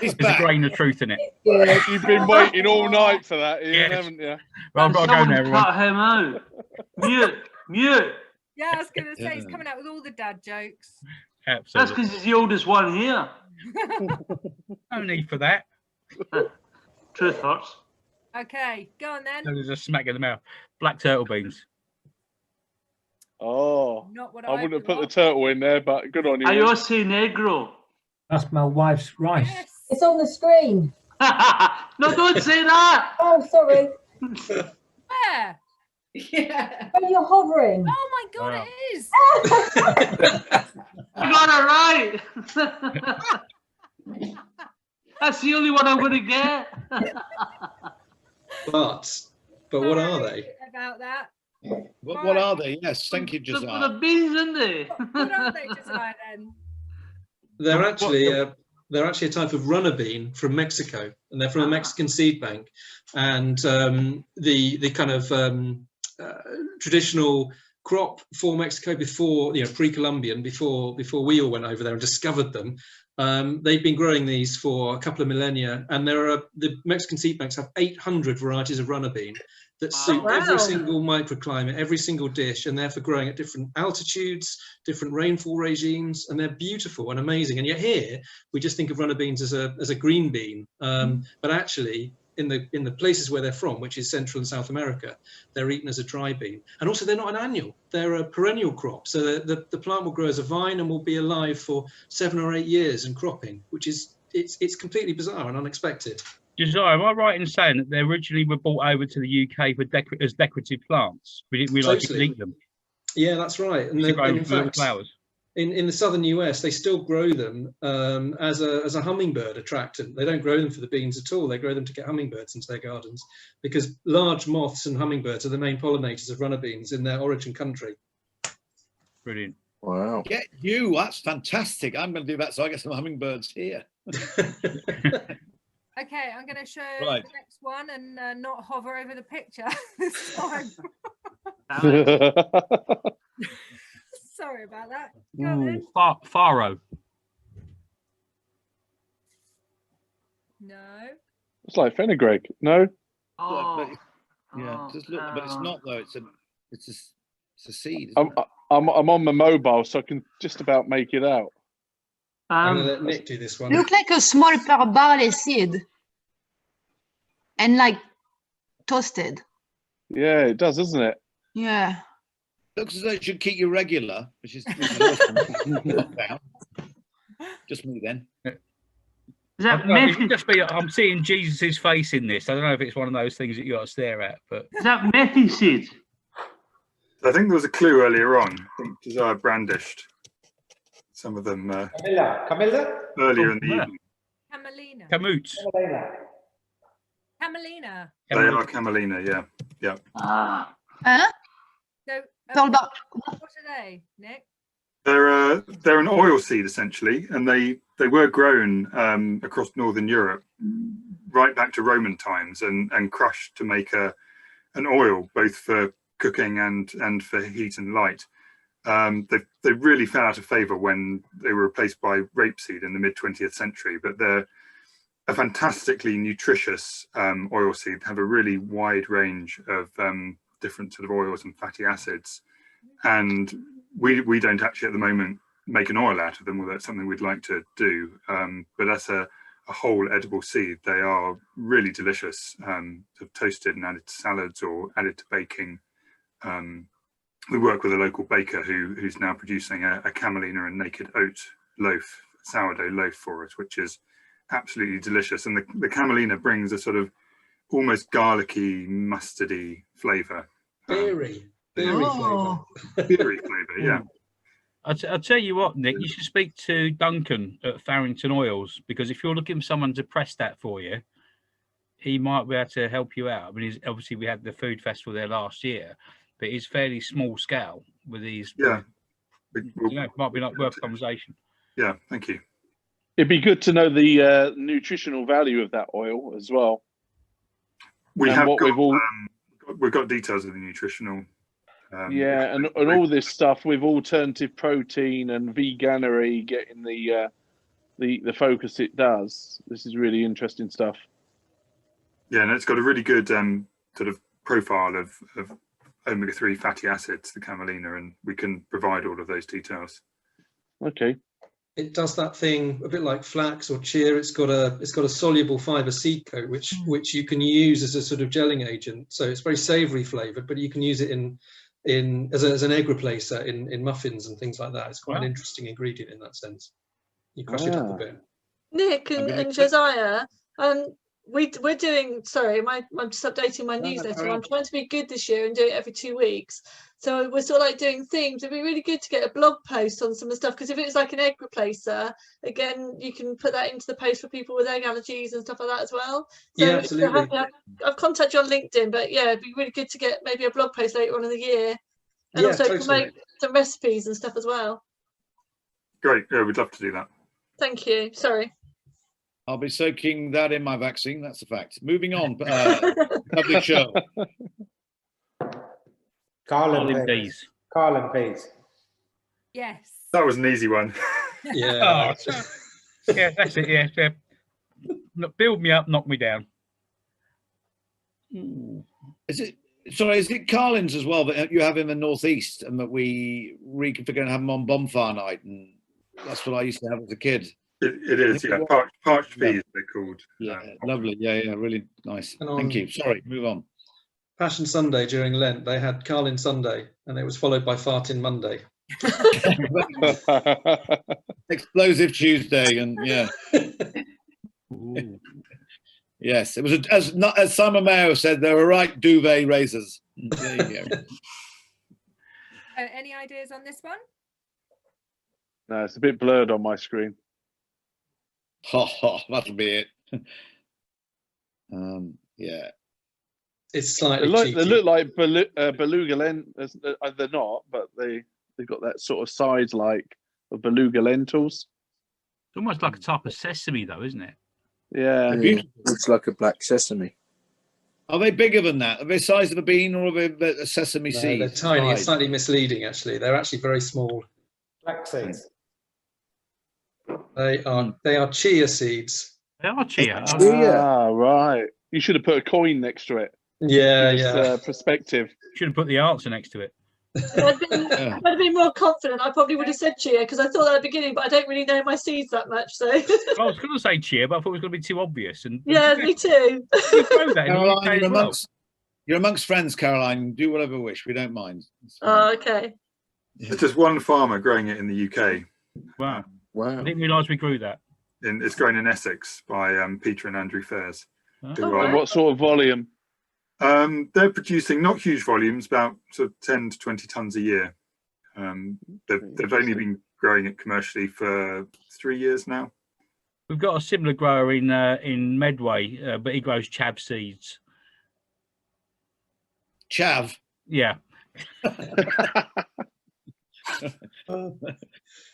There's a grain of truth in it. Good. You've been waiting all night for that, Ian, Yes. haven't you? Well, I've got to go now, everyone. Cut him out. Mute. Yeah, I was going to say, he's coming out with all the dad jokes. That's Absolutely. because he's the oldest one here. No need for that. Truth hurts. Okay, go on then. There's a smack in the mouth. Black turtle beans. Oh, Not what I wouldn't have put the got. turtle in there, but good on you. I also negro. That's my wife's rice. Yes. It's on the screen. No, don't say that. Oh, sorry. Where? Yeah. Oh, you're hovering. Oh my God, Wow. it is. You got it right. That's the only one I'm going to get. But what are Sorry they? about that. What are they? Yes, thank you, The Josiah. beans, isn't they? What are they, Josiah, then? They're actually a type of runner bean from Mexico, and they're from a Mexican seed bank. And the kind of traditional crop for Mexico before, pre-Columbian, before we all went over there and discovered them. They've been growing these for a couple of millennia, and the Mexican seed banks have 800 varieties of runner bean that suit every single microclimate, every single dish, and they're for growing at different altitudes, different rainfall regimes, and they're beautiful and amazing. And yet here we just think of runner beans as a green bean, but actually in the places where they're from, which is Central and South America, they're eaten as a dry bean. And also they're not an annual, they're a perennial crop. So the plant will grow as a vine and will be alive for 7 or 8 years and cropping, which is it's completely bizarre and unexpected. Josiah, am I right in saying that they originally were brought over to the UK for as decorative plants? We didn't realise you could eat them. Yeah, that's right. And in fact, flowers. In the southern US, they still grow them as a hummingbird attractant. They don't grow them for the beans at all. They grow them to get hummingbirds into their gardens, because large moths and hummingbirds are the main pollinators of runner beans in their origin country. Brilliant. Wow. Get you. That's fantastic. I'm going to do that so I get some hummingbirds here. Okay, I'm going to show Right. the next one and not hover over the picture this time. Sorry about that. Go on then. Faro. No. It's like fenugreek, no? Oh. Yeah, just look, but it's not though. It's a seed. I'm on my mobile, so I can just about make it out. I'm going to let Nick do this one. Look like a small barley seed and like toasted. Yeah, it does, doesn't it? Yeah. Looks as though it should keep you regular, which is awesome. Just me then. Is that I'm seeing Jesus's face in this. I don't know if it's one of those things that you got to stare at, but is that methy seed? I think there was a clue earlier on. I think Josiah brandished some of them Camilla? earlier in the evening. Camelina. Camoots. Camelina. They are camelina, yeah. Huh? So, It's all about what are they, Nick? They're an oil seed essentially, and they were grown across northern Europe right back to Roman times and crushed to make an oil, both for cooking and for heat and light. They really fell out of favor when they were replaced by rapeseed in the mid 20th century, but they're a fantastically nutritious oil seed, have a really wide range of different sort of oils and fatty acids, and we don't actually at the moment make an oil out of them, although that's something we'd like to do, but that's a whole edible seed. They are really delicious, sort of toasted and added to salads or added to baking. We work with a local baker who's now producing a camelina and naked oat loaf, sourdough loaf for us, which is absolutely delicious. And the camelina brings a sort of almost garlicky, mustardy flavour. Beery Oh. flavour. Beery flavour, yeah. I'll tell you what, Nick, you should speak to Duncan at Farrington Oils, because if you're looking for someone to press that for you, he might be able to help you out. I mean, obviously we had the food festival there last year, but it's fairly small scale with these. Yeah. It might be like worth a conversation. Yeah, thank you. It'd be good to know the nutritional value of that oil as well. We've We've got details of the nutritional. And all this stuff with alternative protein and veganery getting the the focus it does. This is really interesting stuff. Yeah, and it's got a really good sort of profile of omega-3 fatty acids, the camelina, and we can provide all of those details. Okay. It does that thing a bit like flax or chia. It's got a soluble fiber seed coat which you can use as a sort of gelling agent. So it's very savoury flavoured, but you can use it as an egg replacer in muffins and things like that. It's quite an interesting ingredient in that sense. You crush it up a bit. Nick and Josiah, we're doing. Sorry, I'm just updating my newsletter. I'm trying to be good this year and do it every 2 weeks. So we're sort of like doing themes. It'd be really good to get a blog post on some of the stuff, because if it's like an egg replacer, again, you can put that into the post for people with egg allergies and stuff like that as well. So yeah, absolutely. I've contacted you on LinkedIn, but yeah, it'd be really good to get maybe a blog post later on in the year, and also promote some recipes and stuff as well. Great. Yeah, we'd love to do that. Thank you. Sorry. I'll be soaking that in my vaccine. That's a fact. Moving on. Public show. Carlin peas. Carlin peas. Yes. That was an easy one. Yeah. Yeah, that's it. Yeah. Build me up, knock me down. Is it Carlin's as well that you have in the northeast, and that we're going to have them on bonfire night, and that's what I used to have as a kid. It is, yeah. Parched peas, they're called. Yeah, lovely. Yeah, really nice. Thank you. Sorry, move on. Passion Sunday during Lent, they had Carlin Sunday, and it was followed by Farting Monday. Explosive Tuesday, and yeah. Yes, it was as Simon Mayo said, they were right duvet razors. There you go. Any ideas on this one? No, it's a bit blurred on my screen. That'll be it. Yeah. It's slightly they look like beluga lentils. They're not, but they've got that sort of size like of beluga lentils. It's almost like a type of sesame, though, isn't it? Yeah. Looks like a black sesame. Are they bigger than that? Are they the size of a bean, or are they a sesame seed? They're tiny. It's slightly misleading, actually. They're actually very small. Black seeds. They are chia seeds. They are chia. Ah, right. You should have put a coin next to it. Yeah. Perspective. Should have put the answer next to it. I'd have been more confident. I probably would have said chia, because I thought that at the beginning, but I don't really know my seeds that much. So I was going to say chia, but I thought it was going to be too obvious. And yeah, me too. Caroline, you're amongst friends, Caroline. Do whatever you wish. We don't mind. Oh, okay. There's just one farmer growing it in the UK. Wow. Wow. I didn't realise we grew that. It's grown in Essex by Peter and Andrew Fairs. And what sort of volume? They're producing not huge volumes, about sort of 10 to 20 tons a year. They've only been growing it commercially for 3 years now. We've got a similar grower in Medway, but he grows chav seeds. Chav? Yeah.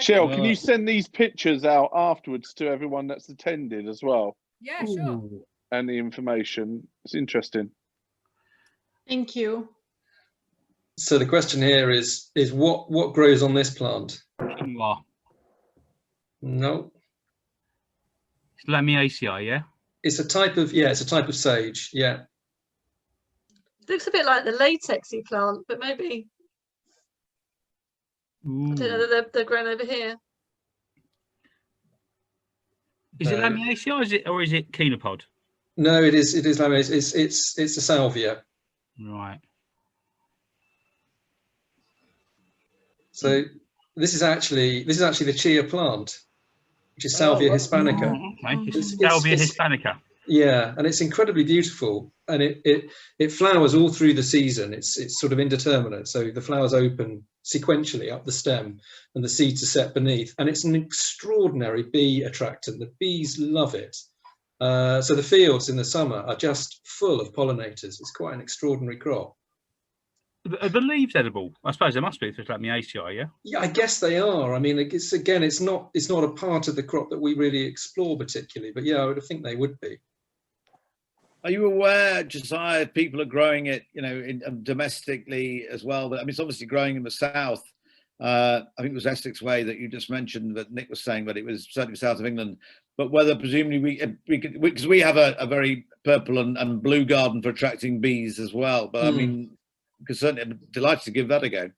Cheryl, can you send these pictures out afterwards to everyone that's attended as well? Yeah, sure. And the information. It's interesting. Thank you. So the question here is what grows on this plant? Quinoa. No. It's Lamiaceae, yeah? It's a type of sage, yeah. Looks a bit like the latexy plant, but maybe I don't know that they're grown over here. Is it Lamiaceae or is it Chenopod? No, it is Lamiaceae. It's a salvia. Right. So this is actually the chia plant, which is Salvia hispanica. Okay. It's Salvia hispanica. Yeah, and it's incredibly beautiful, and it flowers all through the season. It's sort of indeterminate, so the flowers open sequentially up the stem, and the seeds are set beneath. And it's an extraordinary bee attractant. The bees love it. So the fields in the summer are just full of pollinators. It's quite an extraordinary crop. Are the leaves edible? I suppose they must be if it's Lamiaceae, yeah? Yeah, I guess they are. I mean, it's not a part of the crop that we really explore particularly, but yeah, I would think they would be. Are you aware, Josiah, people are growing it, domestically as well? I mean, it's obviously growing in the south, I think it was Essex Way that you just mentioned that Nick was saying, but it was certainly south of England. But whether presumably we could, because we have a very purple and blue garden for attracting bees as well. But I mean, because certainly I'm delighted to give that a go.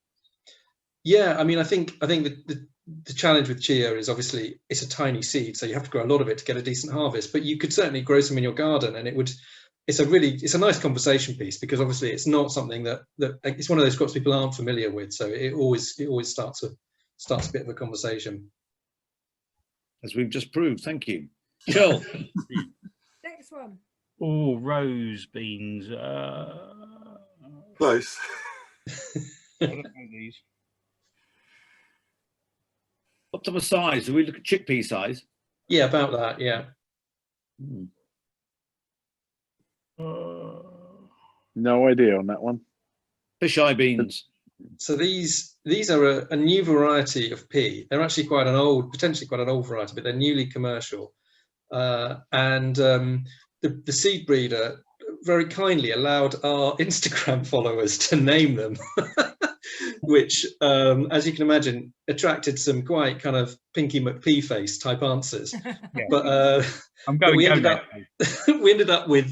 Yeah, I mean, I think the challenge with chia is obviously it's a tiny seed, so you have to grow a lot of it to get a decent harvest. But you could certainly grow some in your garden, and it's a nice conversation piece, because obviously it's not something that it's one of those crops people aren't familiar with, so it always starts a bit of a conversation. As we've just proved. Thank you. Chill. Next one. Oh, rose beans. Close. I don't know these. What type of size? Do we look at chickpea size? Yeah, about that. Yeah. No idea on that one. Fisheye beans. So these are a new variety of pea. They're actually potentially quite an old variety, but they're newly commercial. And the seed breeder very kindly allowed our Instagram followers to name them, which, as you can imagine, attracted some quite kind of Pinky McPea face type answers. Yeah. But we ended up with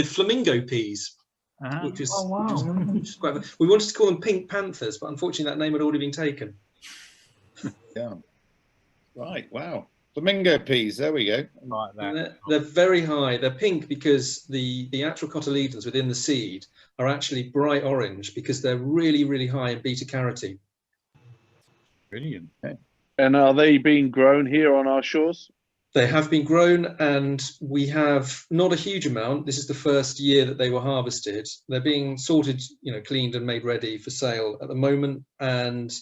flamingo peas. Which is quite. We wanted to call them Pink Panthers, but unfortunately that name had already been taken. Yeah. Right. Wow. Flamingo peas. There we go. Like that. They're very high. They're pink because the actual cotyledons within the seed are actually bright orange because they're really, really high in beta carotene. Brilliant. Okay. And are they being grown here on our shores? They have been grown, and we have not a huge amount. This is the first year that they were harvested. They're being sorted, cleaned and made ready for sale at the moment, and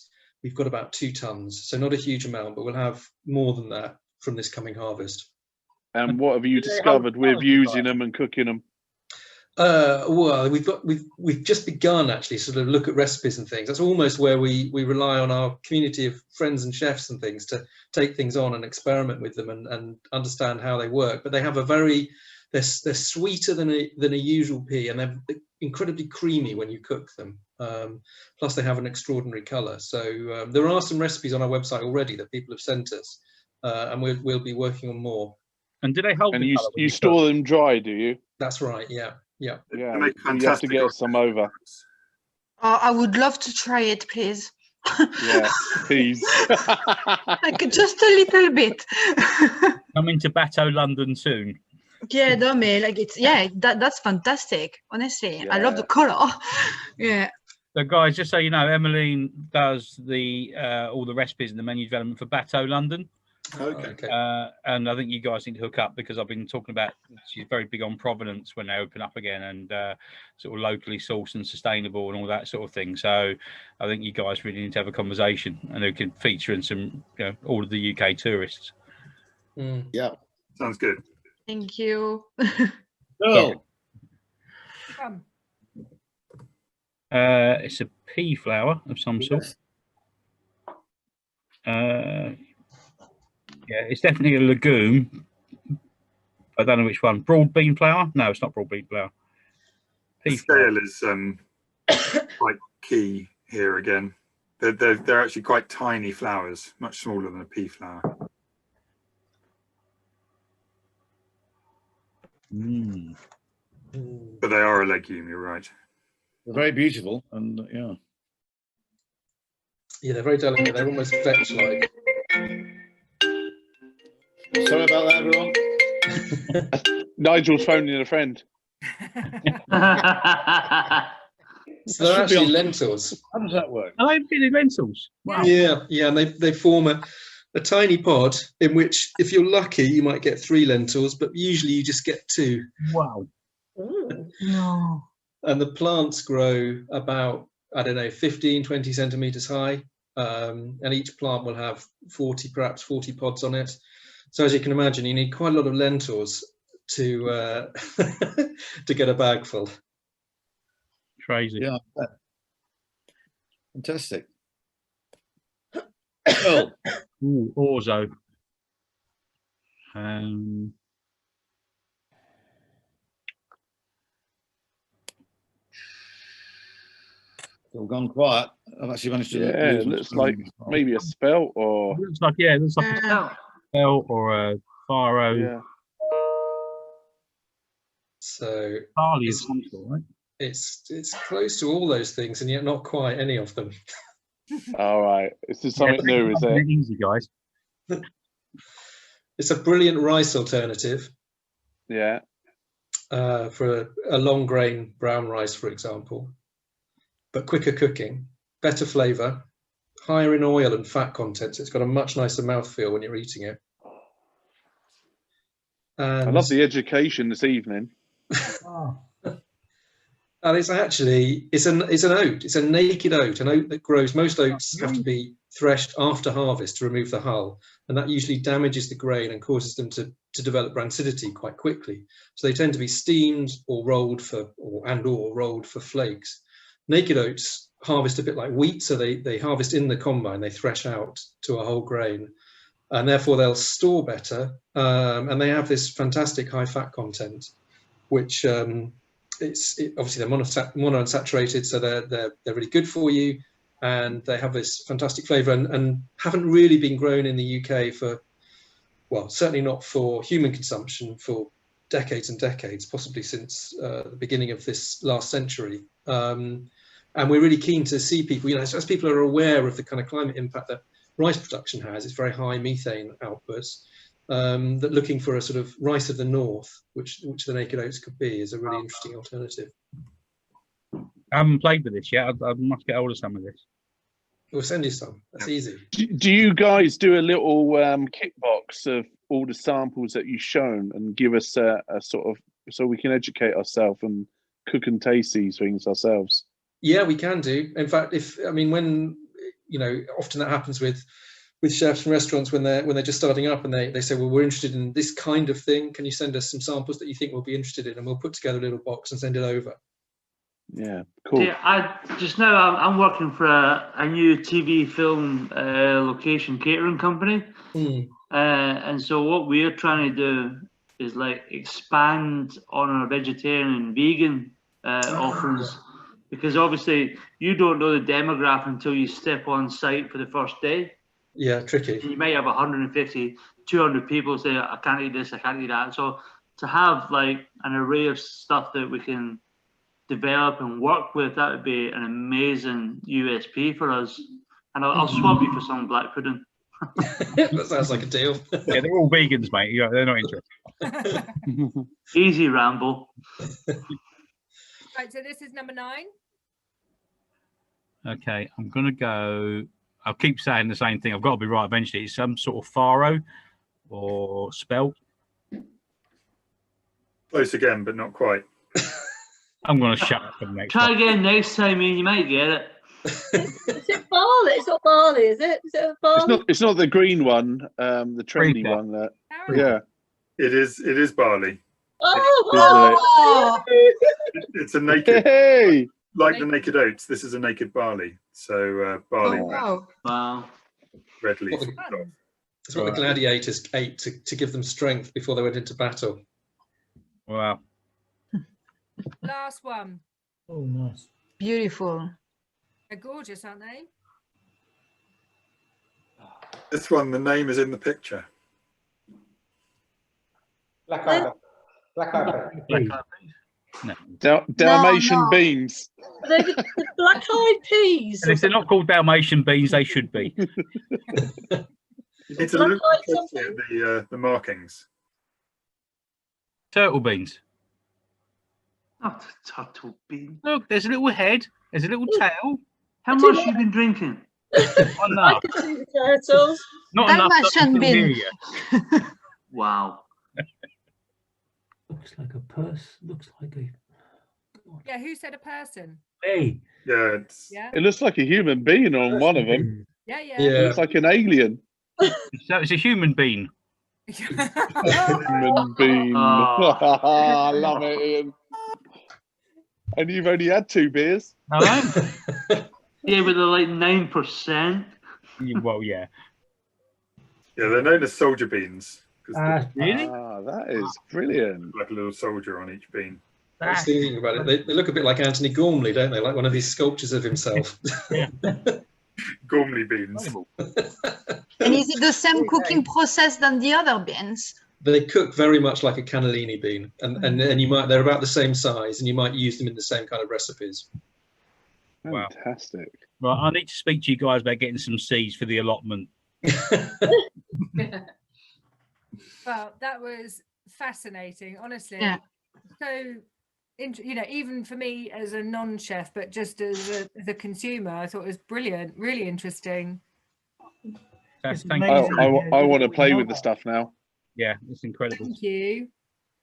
we've got about 2 tons. So not a huge amount, but we'll have more than that from this coming harvest. And what have you discovered with using them and cooking them? Well, we've just begun actually sort of look at recipes and things. That's almost where we rely on our community of friends and chefs and things to take things on and experiment with them and understand how they work. But they have they're sweeter than a usual pea, and they're incredibly creamy when you cook them. Plus they have an extraordinary color. So there are some recipes on our website already that people have sent us, and we'll be working on more. And do they hold? And you store them dry, do you? That's right. Yeah. Yeah. They make You have to get us some over. I would love to try it, please. Yeah, please. Like just a little bit. Coming to Bateau, London soon. Yeah, no, man, like that's fantastic. Honestly, Yeah. I love the color. Yeah. So, guys, just so you know, Emmeline does the all the recipes and the menu development for Bateau, London. Okay. And I think you guys need to hook up, because I've been talking about she's very big on provenance when they open up again, and sort of locally sourced and sustainable and all that sort of thing. So I think you guys really need to have a conversation, and it could feature in some, all of the UK tourists. Yeah, sounds good. Thank you. Cool. It's a pea flower of some sort. Yeah, it's definitely a legume. I don't know which one. Broad bean flower? No, it's not broad bean flower. The scale is quite key here again. They're actually quite tiny flowers, much smaller than a pea flower. But they are a legume, you're right. They're very beautiful, and Yeah, they're very delicate. They're almost vetch-like. Sorry about that, everyone. Nigel's phoning a friend. So they're actually lentils. How does that work? Are they really lentils? Wow. Yeah, and they form a tiny pod in which, if you're lucky, you might get 3 lentils, but usually you just get 2. Wow. No. And the plants grow about, 15, 20 centimeters high. And each plant will have perhaps 40 pods on it. So as you can imagine, you need quite a lot of lentils to to get a bag full. Crazy. Yeah. Fantastic. Cool. Ooh, orzo. It's all gone quiet. I've actually managed to. Yeah, lose it my looks screen like as well. maybe a spelt or It looks like it looks like a spell or a faro. yeah. So Barley of some sort, right? it's close to all those things, and yet not quite any of them. All right, this is something Yeah, new, is it? easy, guys. It's a brilliant rice alternative Yeah. for a long grain brown rice, for example, but quicker cooking, better flavour, higher in oil and fat content. So it's got a much nicer mouthfeel when you're eating it. And I love the education this evening. And it's actually it's an oat. It's a naked oat, an oat that grows. Most oats have to be threshed after harvest to remove the hull, and that usually damages the grain and causes them to develop rancidity quite quickly. So they tend to be steamed or rolled or rolled for flakes. Naked oats harvest a bit like wheat, so they harvest in the combine, they thresh out to a whole grain, and therefore they'll store better, and they have this fantastic high fat content, which obviously they're monounsaturated, so they're really good for you, and they have this fantastic flavour, and haven't really been grown in the UK for, well, certainly not for human consumption for decades and decades, possibly since the beginning of this last century. And we're really keen to see people, as people are aware of the kind of climate impact that rice production has, it's very high methane outputs, that looking for a sort of rice of the north, which the naked oats could be, is a really interesting alternative. I haven't played with this yet. I must get hold of some of this. We'll send you some. That's easy. Do you guys do a little kit box of all the samples that you've shown and give us a sort of, so we can educate ourselves and cook and taste these things ourselves? Yeah, we can do. In fact, when often that happens with chefs and restaurants when they're just starting up, and they say, well, we're interested in this kind of thing. Can you send us some samples that you think we'll be interested in? And we'll put together a little box and send it over. Yeah, cool. Yeah, I'm working for a new TV film location catering company, and so what we're trying to do is like expand on our vegetarian and vegan offerings, because obviously you don't know the demographic until you step on site for the first day. Yeah, tricky. And you might have 150, 200 people say, I can't eat this, I can't eat that. So to have like an array of stuff that we can develop and work with, that would be an amazing USP for us. And I'll swap you for some black pudding. That sounds like a deal. Yeah, they're all vegans, mate. Yeah, they're not interested. Easy, Rambo. Right, so this is number 9. Okay, I'm going to go. I'll keep saying the same thing. I've got to be right eventually. It's some sort of faro or spelt. Close again, but not quite. I'm going to shut up for the next Try one. again next time, and you might get it. Is it barley? It's not barley, is it? Is it a barley? It's not the green one, the trendy one. Yeah, it is barley. Oh, It's a naked, hey! like the naked oats. This is a naked barley. So barley, Wow. red leaf. That's what the gladiators ate to give them strength before they went into battle. Wow. Last one. Oh, nice. Beautiful. They're gorgeous, aren't they? This one, the name is in the picture. Black No. Dalmatian beans. the black-eyed peas. And if they're not called Dalmatian beans, they should be. You need to look closely at the markings. Turtle beans. Not a turtle bean. Look, there's a little head. There's a little tail. How much have you been drinking? Not enough. Turtles. Not enough. Dalmatian bean. Wow. Looks like a purse. Looks like a. Yeah, who said a person? Hey. Yeah, Yeah. It looks like a human being on one of them. Yeah. It looks like an alien. So it's a human bean. Human being. I love it, Ian. And you've only had 2 beers. Hello? Yeah, but they're like 9%. Well, yeah. Yeah, they're known as soldier beans. Really? Ah, that is brilliant. Like a little soldier on each bean. I was thinking about it. They look a bit like Anthony Gormley, don't they? Like one of these sculptures of himself. Gormley beans. And is it the same cooking process than the other beans? They cook very much like a cannellini bean, and you might they're about the same size, and you might use them in the same kind of recipes. Wow. Fantastic. Right, I need to speak to you guys about getting some seeds for the allotment. Well, that was fascinating, honestly. Yeah. So, you know, even for me as a non-chef, but just as a consumer, I thought it was brilliant, really interesting. Thank I want to play with the stuff now. Yeah, it's incredible. Thank you.